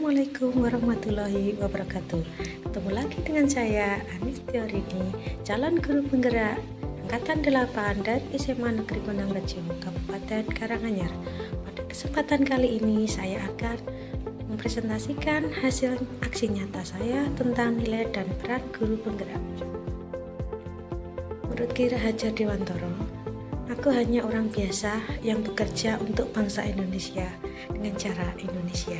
Assalamualaikum warahmatullahi wabarakatuh. Ketemu lagi dengan saya Anis Teorini, calon guru penggerak Angkatan 8 dari SMA Negeri Bonangrejo, Kabupaten Karanganyar. Pada kesempatan kali ini saya akan mempresentasikan hasil aksi nyata saya tentang nilai dan peran guru penggerak. Menurut Ki Raharjo Dewantoro, aku hanya orang biasa yang bekerja untuk bangsa Indonesia dengan cara Indonesia.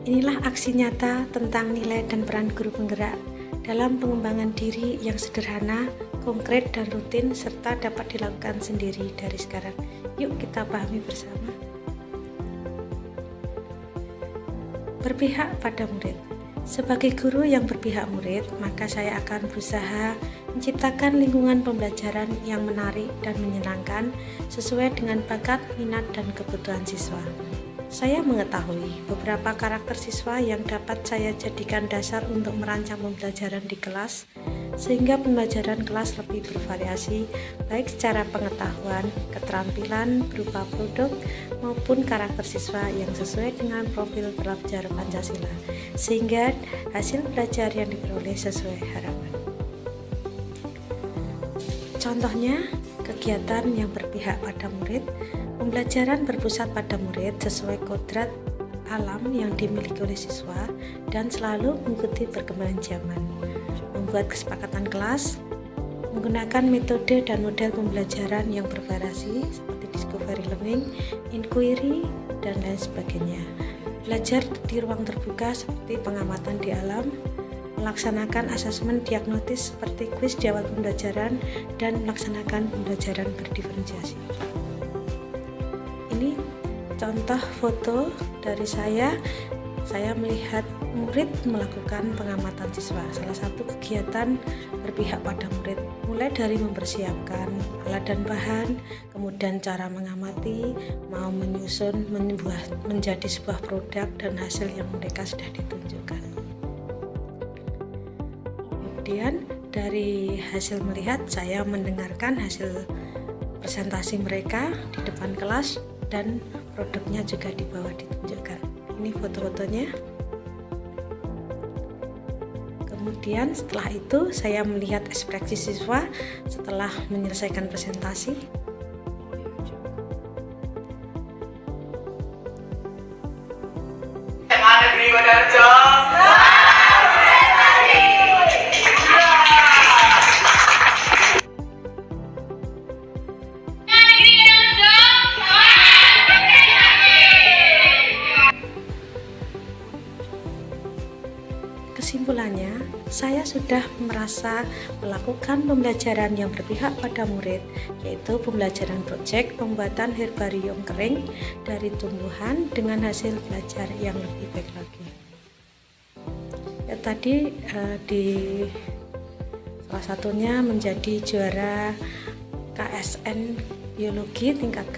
Inilah aksi nyata tentang nilai dan peran guru penggerak dalam pengembangan diri yang sederhana, konkret dan rutin serta dapat dilakukan sendiri dari sekarang. Yuk kita pahami bersama. Berpihak pada murid. Sebagai guru yang berpihak murid, maka saya akan berusaha menciptakan lingkungan pembelajaran yang menarik dan menyenangkan sesuai dengan bakat, minat, dan kebutuhan siswa. Saya mengetahui beberapa karakter siswa yang dapat saya jadikan dasar untuk merancang pembelajaran di kelas, sehingga pembelajaran kelas lebih bervariasi, baik secara pengetahuan, keterampilan berupa produk, maupun karakter siswa yang sesuai dengan profil pelajar Pancasila, sehingga hasil belajar yang diperoleh sesuai harapan. Contohnya, kegiatan yang berpihak pada murid. Pembelajaran berpusat pada murid sesuai kodrat alam yang dimiliki oleh siswa dan selalu mengikuti perkembangan zaman. Membuat kesepakatan kelas, menggunakan metode dan model pembelajaran yang bervariasi seperti discovery learning, inquiry, dan lain sebagainya. Belajar di ruang terbuka seperti pengamatan di alam, melaksanakan asesmen diagnotis seperti kuis di awal pembelajaran, dan melaksanakan pembelajaran berdiferensiasi. Ini contoh foto dari saya melihat murid melakukan pengamatan siswa. Salah satu kegiatan berpihak pada murid, mulai dari mempersiapkan alat dan bahan, kemudian cara mengamati, mau menyusun menjadi sebuah produk dan hasil yang mereka sudah ditunjukkan. Kemudian dari hasil melihat, saya mendengarkan hasil presentasi mereka di depan kelas dan produknya juga di bawah ditunjukkan. Ini foto-fotonya. Kemudian setelah itu saya melihat ekspresi siswa setelah menyelesaikan presentasi. SMA Negeri Bonangrejo. Kesimpulannya, saya sudah merasa melakukan pembelajaran yang berpihak pada murid, yaitu pembelajaran proyek pembuatan herbarium kering dari tumbuhan dengan hasil belajar yang lebih baik lagi. Ya, tadi di salah satunya menjadi juara KSN biologi tingkat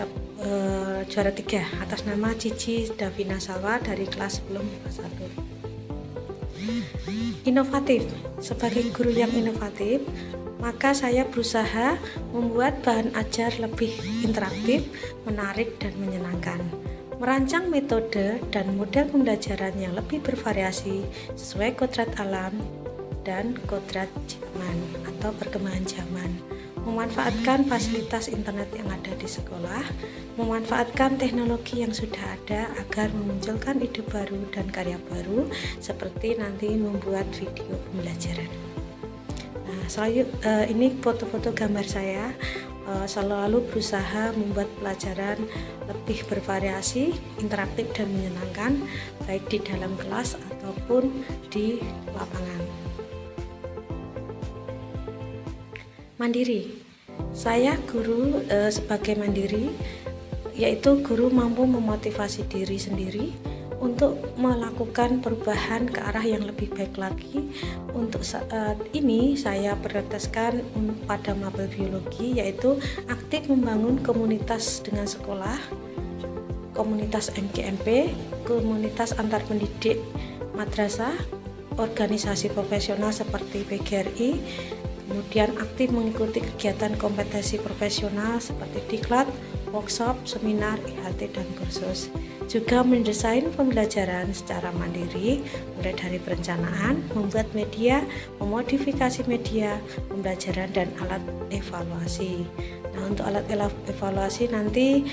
juara 3 atas nama Cici Davina Salwa dari kelas 10 kelas 1. Inovatif. Sebagai guru yang inovatif, maka saya berusaha membuat bahan ajar lebih interaktif, menarik, dan menyenangkan. Merancang metode dan model pembelajaran yang lebih bervariasi sesuai kodrat alam dan kodrat zaman atau perkembangan zaman. Memanfaatkan fasilitas internet yang ada di sekolah, memanfaatkan teknologi yang sudah ada agar memunculkan ide baru dan karya baru, seperti nanti membuat video pembelajaran. Nah, ini foto-foto gambar saya. Selalu berusaha membuat pelajaran lebih bervariasi, interaktif, dan menyenangkan, baik di dalam kelas ataupun di lapangan. Mandiri. Saya guru sebagai mandiri, yaitu guru mampu memotivasi diri sendiri untuk melakukan perubahan ke arah yang lebih baik lagi. Untuk saat ini saya prioritaskan pada mapel biologi, yaitu aktif membangun komunitas dengan sekolah, komunitas MGMP, komunitas antar pendidik madrasah, organisasi profesional seperti PGRI, kemudian aktif mengikuti kegiatan kompetensi profesional seperti diklat, workshop, seminar, IHT, dan kursus. juga mendesain pembelajaran secara mandiri, mulai dari perencanaan, membuat media, memodifikasi media, pembelajaran, dan alat evaluasi. Nah, untuk alat evaluasi nanti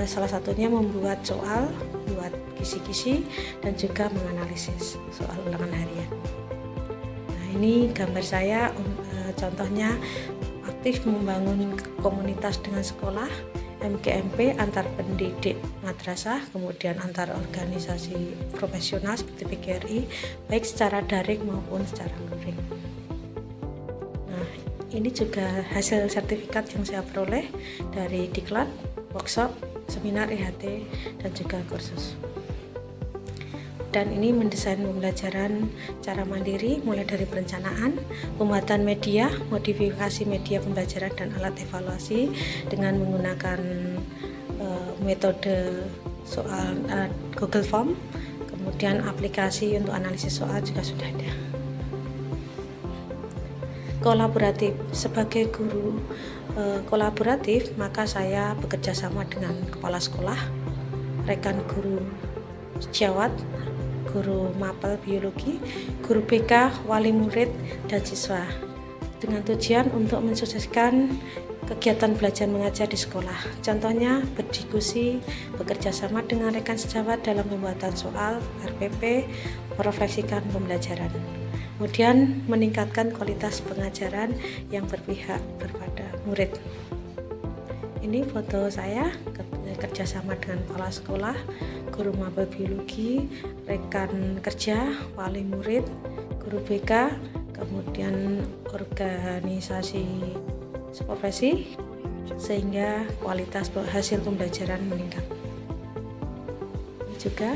salah satunya membuat soal, membuat kisi-kisi, dan juga menganalisis soal ulangan harian. Nah, ini gambar saya, contohnya aktif membangun komunitas dengan sekolah, MGMP antar pendidik madrasah, kemudian antar organisasi profesional seperti PGRI, baik secara daring maupun secara luring. Nah, ini juga hasil sertifikat yang saya peroleh dari diklat, workshop, seminar IHT, dan juga kursus. Dan ini mendesain pembelajaran cara mandiri mulai dari perencanaan, pembuatan media, modifikasi media pembelajaran, dan alat evaluasi dengan menggunakan metode soal Google Form. Kemudian aplikasi untuk analisis soal juga sudah ada. Kolaboratif, sebagai guru kolaboratif, maka saya bekerja sama dengan kepala sekolah, rekan guru sejawat, guru mapel biologi, guru BK, wali murid, dan siswa, dengan tujuan untuk mensukseskan kegiatan belajar mengajar di sekolah. Contohnya berdiskusi, bekerja sama dengan rekan sejawat dalam pembuatan soal, RPP, merefleksikan pembelajaran. Kemudian meningkatkan kualitas pengajaran yang berpihak kepada murid. Ini foto saya kerjasama dengan kepala sekolah, guru mapel biologi, rekan kerja, wali murid, guru BK, kemudian organisasi profesi, sehingga kualitas hasil pembelajaran meningkat. Juga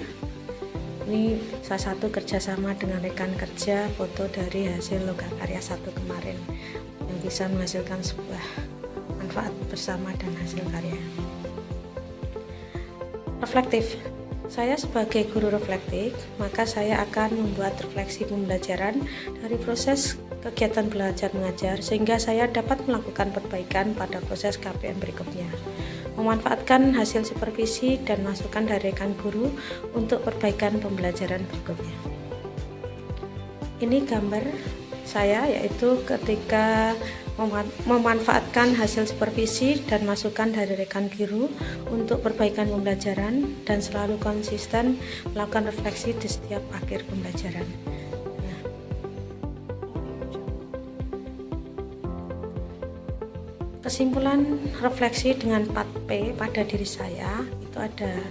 ini salah satu kerjasama dengan rekan kerja, foto dari hasil lokakarya 1 kemarin yang bisa menghasilkan sebuah manfaat bersama dan hasil karya. Reflektif. Saya sebagai guru reflektif, maka saya akan membuat refleksi pembelajaran dari proses kegiatan belajar mengajar sehingga saya dapat melakukan perbaikan pada proses KPM berikutnya. Memanfaatkan hasil supervisi dan masukan dari rekan guru untuk perbaikan pembelajaran berikutnya. Ini gambar saya, yaitu ketika memanfaatkan hasil supervisi dan masukan dari rekan guru untuk perbaikan pembelajaran dan selalu konsisten melakukan refleksi di setiap akhir pembelajaran. Kesimpulan refleksi dengan 4P pada diri saya itu ada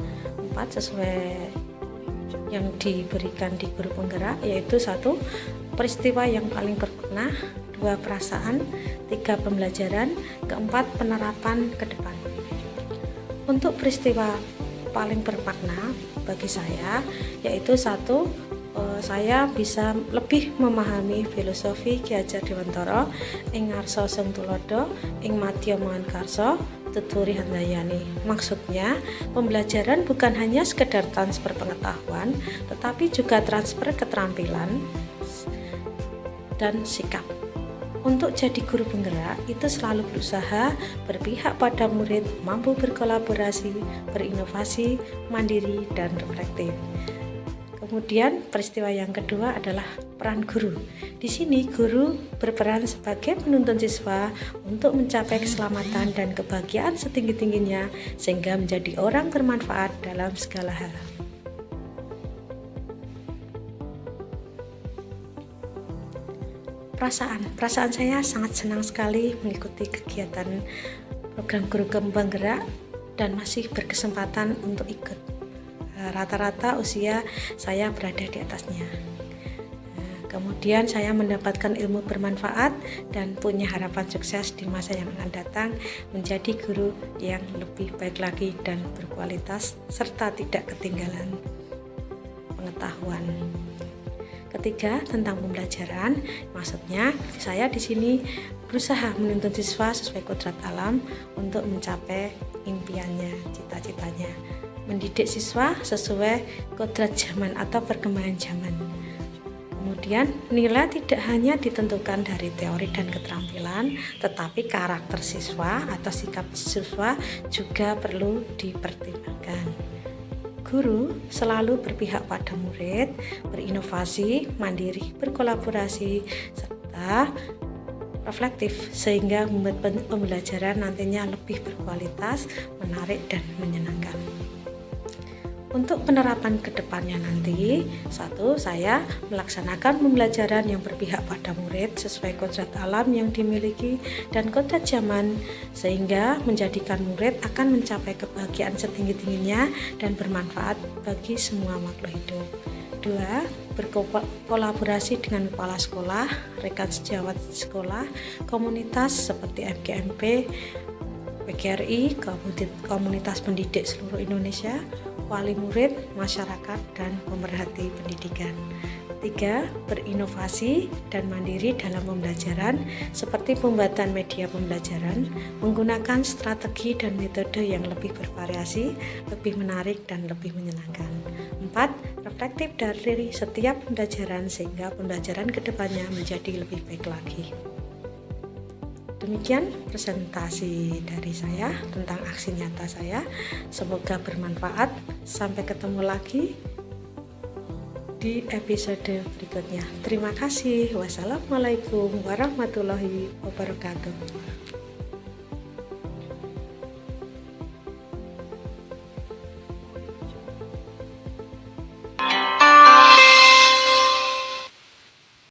4 sesuai yang diberikan di guru penggerak, yaitu 1. Peristiwa yang paling bermakna, 2. Perasaan, 3. Pembelajaran, 4. Penerapan ke depan. Untuk peristiwa paling bermakna bagi saya yaitu 1. Saya bisa lebih memahami filosofi Ki Hajar Dewantara ing ngarsa sing tulodo ing madya mangarsa tuturi handayani. Maksudnya, pembelajaran bukan hanya sekedar transfer pengetahuan, tetapi juga transfer keterampilan dan sikap. Untuk jadi guru penggerak itu selalu berusaha berpihak pada murid, mampu berkolaborasi, berinovasi, mandiri, dan reflektif. Kemudian peristiwa yang kedua adalah peran guru. Di sini guru berperan sebagai penuntun siswa untuk mencapai keselamatan dan kebahagiaan setinggi-tingginya sehingga menjadi orang bermanfaat dalam segala hal. Perasaan saya sangat senang sekali mengikuti kegiatan program guru penggerak dan masih berkesempatan untuk ikut. Rata-rata usia saya berada di atasnya. Kemudian saya mendapatkan ilmu bermanfaat dan punya harapan sukses di masa yang akan datang menjadi guru yang lebih baik lagi dan berkualitas serta tidak ketinggalan pengetahuan. Ketiga, tentang pembelajaran, maksudnya saya di sini berusaha menuntun siswa sesuai kodrat alam untuk mencapai impiannya, cita-citanya. Mendidik siswa sesuai kodrat zaman atau perkembangan zaman. Kemudian nilai tidak hanya ditentukan dari teori dan keterampilan, tetapi karakter siswa atau sikap siswa juga perlu dipertimbangkan. Guru selalu berpihak pada murid, berinovasi, mandiri, berkolaborasi, serta reflektif sehingga membuat pembelajaran nantinya lebih berkualitas, menarik, dan menyenangkan. Untuk penerapan kedepannya nanti, satu, saya melaksanakan pembelajaran yang berpihak pada murid sesuai kodrat alam yang dimiliki dan kodrat zaman, sehingga menjadikan murid akan mencapai kebahagiaan setinggi-tingginya dan bermanfaat bagi semua makhluk hidup. Dua, berkolaborasi dengan kepala sekolah, rekan sejawat sekolah, komunitas seperti MGMP, PGRI, komunitas pendidik seluruh Indonesia, wali murid, masyarakat, dan pemerhati pendidikan. 3. Berinovasi dan mandiri dalam pembelajaran seperti pembuatan media pembelajaran menggunakan strategi dan metode yang lebih bervariasi, lebih menarik, dan lebih menyenangkan. 4. Reflektif dari setiap pembelajaran sehingga pembelajaran kedepannya menjadi lebih baik lagi. Demikian presentasi dari saya tentang aksi nyata saya. Semoga bermanfaat. Sampai ketemu lagi di episode berikutnya. Terima kasih. Wassalamualaikum warahmatullahi wabarakatuh.